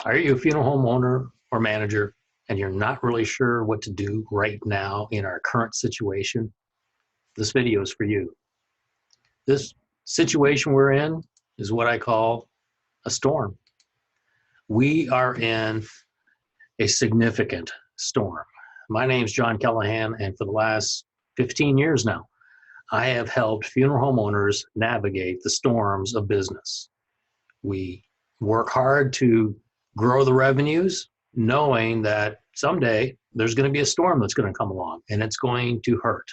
Are you a funeral home owner or manager and you're not really sure what to do right now in our current situation? This video is for you. This situation we're in is what I call a storm. We are in a significant storm. My name is John Callahan, and for the last 15 years now, I have helped funeral home owners navigate the storms of business. We work hard to grow the revenues, knowing that someday there's going to be a storm that's going to come along and it's going to hurt.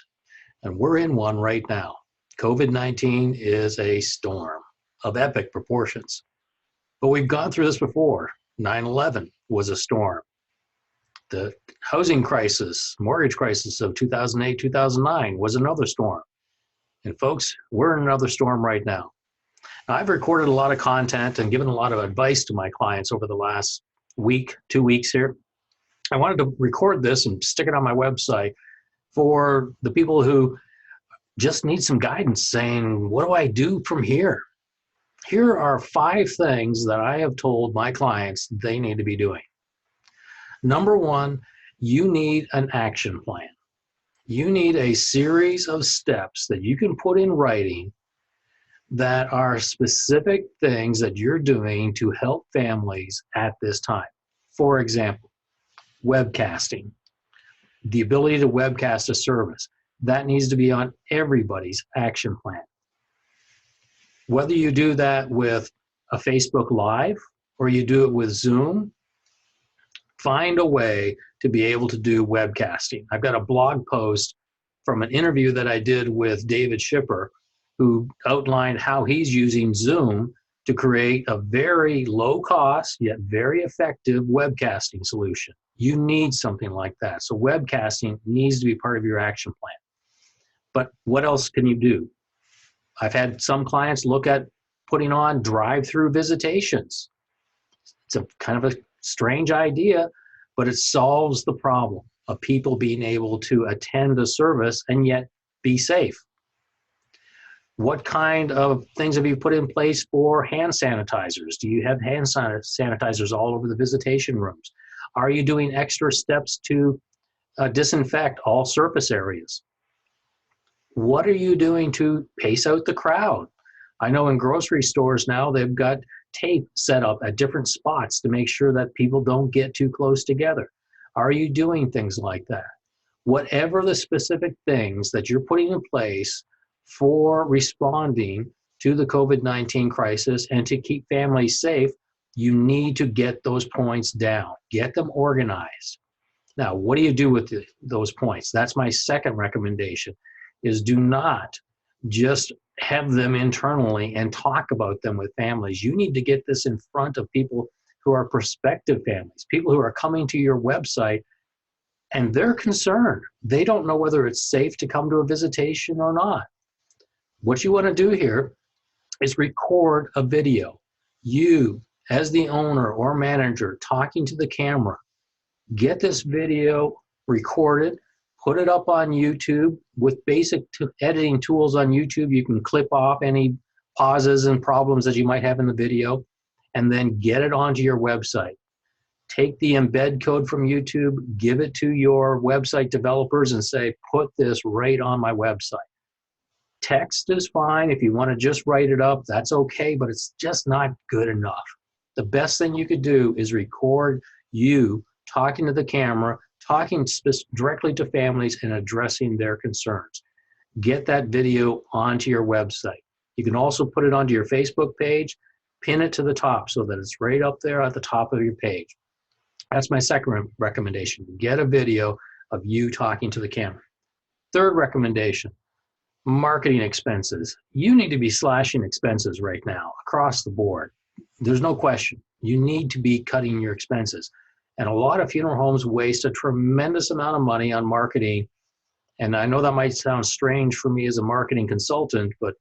And we're in one right now. COVID-19 is a storm of epic proportions. But we've gone through this before. 9/11 was a storm. The housing crisis, mortgage crisis of 2008, 2009 was another storm. And folks, we're in another storm right now. I've recorded a lot of content and given a lot of advice to my clients over the last week, 2 weeks here. I wanted to record this and stick it on my website for the people who just need some guidance saying, what do I do from here? Here are 5 things that I have told my clients they need to be doing. Number 1, you need an action plan. You need a series of steps that you can put in writing that are specific things that you're doing to help families at this time. For example, webcasting, the ability to webcast a service. That needs to be on everybody's action plan. Whether you do that with a Facebook Live or you do it with Zoom, find a way to be able to do webcasting. I've got a blog post from an interview that I did with David Schipper, who outlined how he's using Zoom to create a very low cost yet very effective webcasting solution. You need something like that. So webcasting needs to be part of your action plan. But what else can you do? I've had some clients look at putting on drive-through visitations. It's a kind of a strange idea, but it solves the problem of people being able to attend a service and yet be safe. What kind of things have you put in place for hand sanitizers? Do you have hand sanitizers all over the visitation rooms? Are you doing extra steps to disinfect all surface areas? What are you doing to pace out the crowd? I know in grocery stores now they've got tape set up at different spots to make sure that people don't get too close together. Are you doing things like that? Whatever the specific things that you're putting in place for responding to the COVID-19 crisis and to keep families safe, you need to get those points down. Get them organized. Now, what do you do with those points? That's my second recommendation, is do not just have them internally and talk about them with families. You need to get this in front of people who are prospective families, people who are coming to your website and they're concerned. They don't know whether it's safe to come to a visitation or not. What you want to do here is record a video. You, as the owner or manager, talking to the camera, get this video recorded, put it up on YouTube. With basic editing tools on YouTube, you can clip off any pauses and problems that you might have in the video, and then get it onto your website. Take the embed code from YouTube, give it to your website developers and say, put this right on my website. Text is fine. If you want to just write it up, that's okay, but it's just not good enough. The best thing you could do is record you talking to the camera, talking directly to families and addressing their concerns. Get that video onto your website. You can also put it onto your Facebook page, pin it to the top so that it's right up there at the top of your page. That's my second recommendation. Get a video of you talking to the camera. Third recommendation, marketing expenses. You need to be slashing expenses right now across the board. There's no question. You need to be cutting your expenses. And a lot of funeral homes waste a tremendous amount of money on marketing. And I know that might sound strange for me as a marketing consultant, but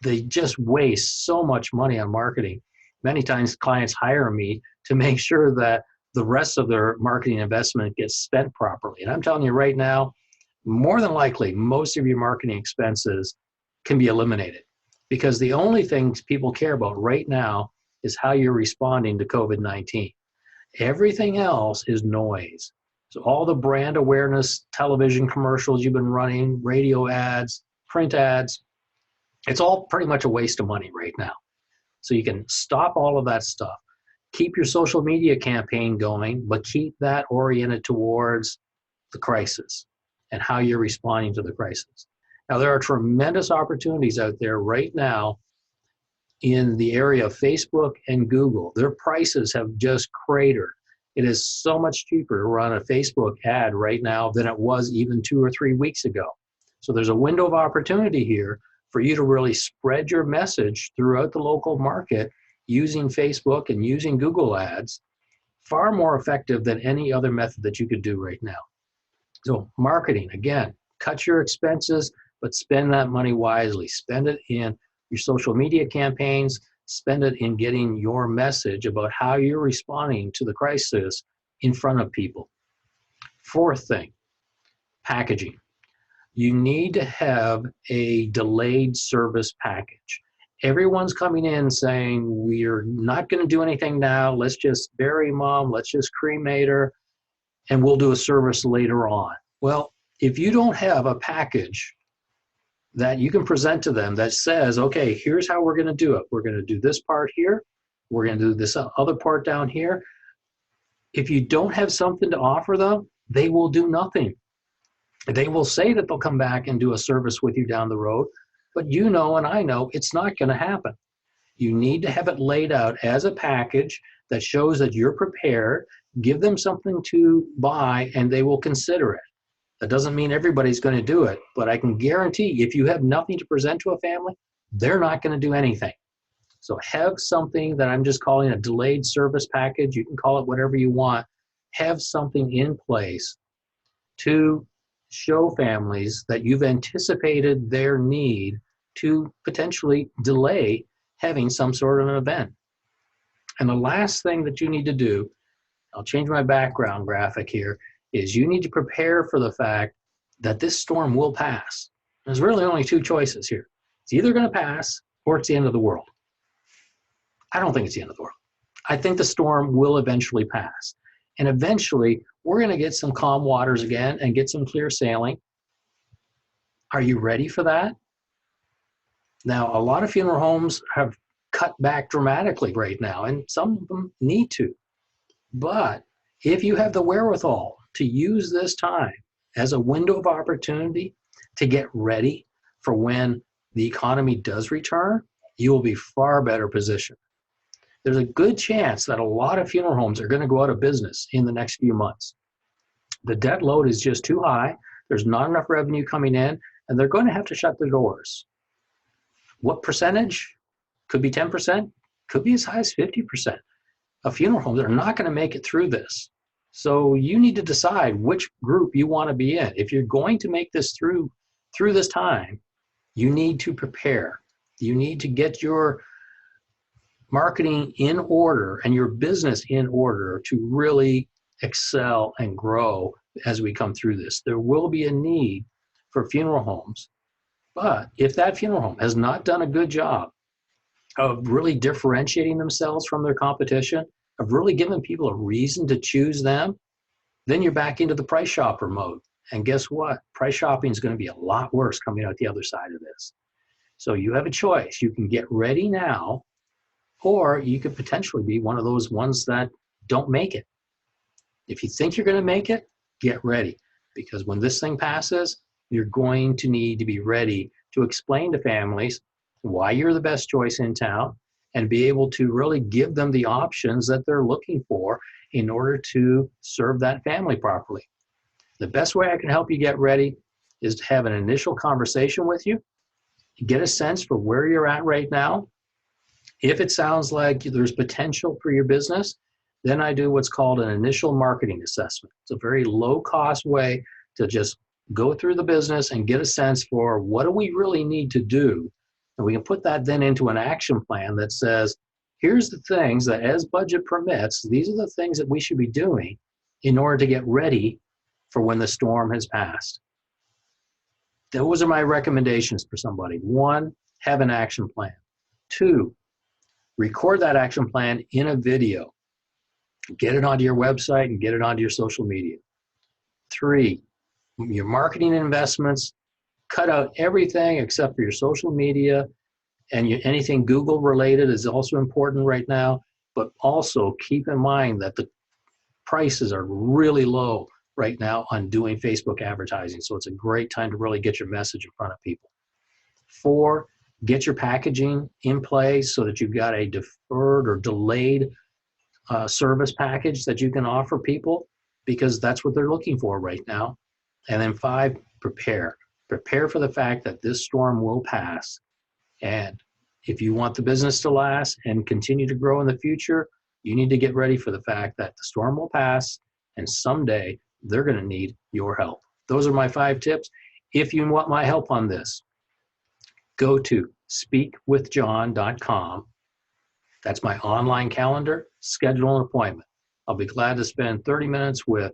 they just waste so much money on marketing. Many times clients hire me to make sure that the rest of their marketing investment gets spent properly. And I'm telling you right now, more than likely, most of your marketing expenses can be eliminated, because the only things people care about right now is how you're responding to COVID-19. Everything else is noise. So all the brand awareness television commercials you've been running, radio ads, print ads, it's all pretty much a waste of money right now. So you can stop all of that stuff. Keep your social media campaign going, but keep that oriented towards the crisis and how you're responding to the crisis. Now, there are tremendous opportunities out there right now in the area of Facebook and Google. Their prices have just cratered. It is so much cheaper to run a Facebook ad right now than it was even 2 or 3 weeks ago. So there's a window of opportunity here for you to really spread your message throughout the local market using Facebook and using Google ads, far more effective than any other method that you could do right now. So marketing, again, cut your expenses, but spend that money wisely. Spend it in your social media campaigns, spend it in getting your message about how you're responding to the crisis in front of people. Fourth thing, packaging. You need to have a delayed service package. Everyone's coming in saying, we're not going to do anything now. Let's just bury mom. Let's just cremate her, and we'll do a service later on. Well, if you don't have a package that you can present to them that says, okay, here's how we're going to do it. We're going to do this part here. We're going to do this other part down here. If you don't have something to offer them, they will do nothing. They will say that they'll come back and do a service with you down the road, but you know and I know it's not going to happen. You need to have it laid out as a package that shows that you're prepared. Give them something to buy and they will consider it. That doesn't mean everybody's going to do it, but I can guarantee if you have nothing to present to a family, they're not going to do anything. So have something that I'm just calling a delayed service package. You can call it whatever you want. Have something in place to show families that you've anticipated their need to potentially delay having some sort of an event. And the last thing that you need to do, I'll change my background graphic here, is you need to prepare for the fact that this storm will pass. There's really only two choices here. It's either going to pass or it's the end of the world. I don't think it's the end of the world. I think the storm will eventually pass. And eventually, we're going to get some calm waters again and get some clear sailing. Are you ready for that? Now, a lot of funeral homes have cut back dramatically right now, and some of them need to. But if you have the wherewithal to use this time as a window of opportunity to get ready for when the economy does return, you will be far better positioned. There's a good chance that a lot of funeral homes are going to go out of business in the next few months. The debt load is just too high. There's not enough revenue coming in, and they're going to have to shut their doors. What percentage? Could be 10%, could be as high as 50% of funeral homes are not going to make it through this. So you need to decide which group you want to be in. If you're going to make this through this time, you need to prepare. You need to get your marketing in order and your business in order to really excel and grow as we come through this. There will be a need for funeral homes, but if that funeral home has not done a good job of really differentiating themselves from their competition, of really giving people a reason to choose them, then you're back into the price shopper mode. And guess what? Price shopping is going to be a lot worse coming out the other side of this. So you have a choice. You can get ready now, or you could potentially be one of those ones that don't make it. If you think you're going to make it, get ready. Because when this thing passes, you're going to need to be ready to explain to families why you're the best choice in town and be able to really give them the options that they're looking for in order to serve that family properly. The best way I can help you get ready is to have an initial conversation with you, get a sense for where you're at right now. If it sounds like there's potential for your business, then I do what's called an initial marketing assessment. It's a very low-cost way to just go through the business and get a sense for what do we really need to do. And we can put that then into an action plan that says, here's the things that as budget permits, these are the things that we should be doing in order to get ready for when the storm has passed. Those are my recommendations for somebody. 1, have an action plan. 2, record that action plan in a video. Get it onto your website and get it onto your social media. 3, your marketing investments, cut out everything except for your social media, and anything Google related is also important right now. But also keep in mind that the prices are really low right now on doing Facebook advertising. So it's a great time to really get your message in front of people. 4, get your packaging in place so that you've got a deferred or delayed service package that you can offer people, because that's what they're looking for right now. And then 5, prepare. Prepare for the fact that this storm will pass. And if you want the business to last and continue to grow in the future, you need to get ready for the fact that the storm will pass and someday they're going to need your help. Those are my 5 tips. If you want my help on this, go to speakwithjohn.com. That's my online calendar. Schedule an appointment. I'll be glad to spend 30 minutes with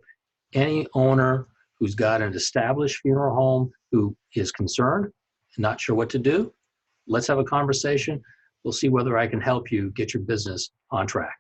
any owner who's got an established funeral home who is concerned and not sure what to do. Let's have a conversation. We'll see whether I can help you get your business on track.